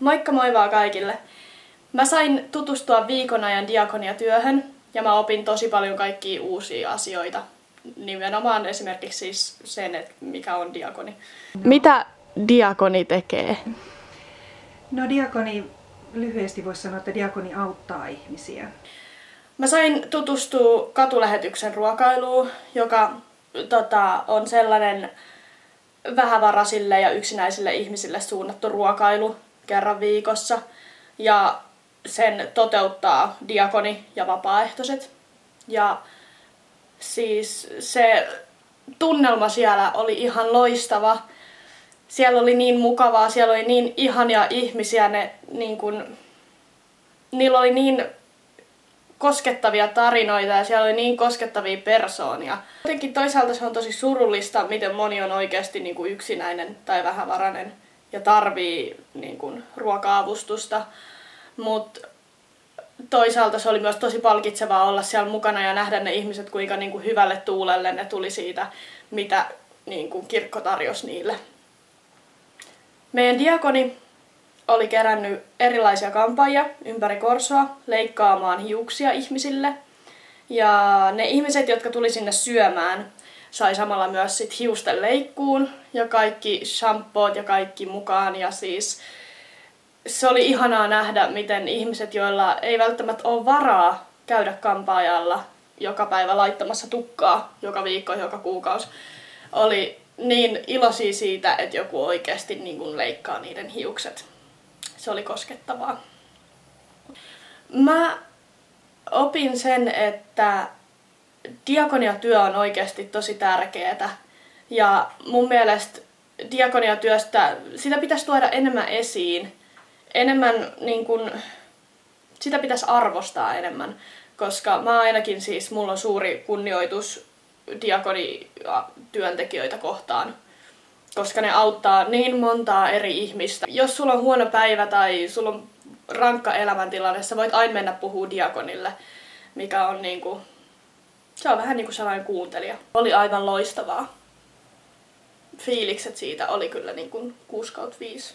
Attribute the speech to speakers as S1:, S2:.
S1: Moikka moi vaan kaikille! Mä sain tutustua viikon ajan diakoniatyöhön ja mä opin tosi paljon kaikkia uusia asioita. Nimenomaan esimerkiksi siis sen, että mikä on diakoni. Mitä diakoni tekee?
S2: No diakoni, lyhyesti voisi sanoa, että diakoni auttaa ihmisiä.
S1: Mä sain tutustua katulähetyksen ruokailuun, joka on sellainen vähävaraisille ja yksinäisille ihmisille suunnattu ruokailu kerran viikossa. Ja sen toteuttaa diakoni ja vapaaehtoiset. Ja siis se tunnelma siellä oli ihan loistava. Siellä oli niin mukavaa, siellä oli niin ihania ihmisiä, niillä oli niin koskettavia tarinoita ja siellä oli niin koskettavia persoonia. Jotenkin toisaalta se on tosi surullista, miten moni on oikeasti yksinäinen tai vähävarainen ja tarvii ruoka-avustusta. Mutta toisaalta se oli myös tosi palkitsevaa olla siellä mukana ja nähdä ne ihmiset, kuinka hyvälle tuulelle ne tuli siitä, mitä kirkko tarjosi niille. Meidän diakoni oli kerännyt erilaisia kampaajia ympäri Korsoa leikkaamaan hiuksia ihmisille. Ja ne ihmiset, jotka tuli sinne syömään, sai samalla myös sit hiusten leikkuun ja kaikki shampoot ja kaikki mukaan. Ja siis se oli ihanaa nähdä, miten ihmiset, joilla ei välttämättä ole varaa käydä kampaajalla joka päivä laittamassa tukkaa joka viikko, joka kuukausi, oli niin iloisia siitä, että joku oikeasti leikkaa niiden hiukset. Se oli koskettavaa. Mä opin sen, että diakoniatyö on oikeasti tosi tärkeää. Ja mun mielestä diakoniatyöstä sitä pitäisi tuoda enemmän esiin. Sitä pitäisi arvostaa enemmän. Koska mä ainakin mulla on suuri kunnioitus diakoniatyöntekijöitä kohtaan. Koska ne auttaa niin montaa eri ihmistä. Jos sulla on huono päivä tai sulla on rankka elämäntilanne, sä voit aina mennä puhua diakonille, mikä on se on vähän niin kuin sellainen kuuntelija. Oli aivan loistavaa. Fiilikset siitä oli kyllä 6/5.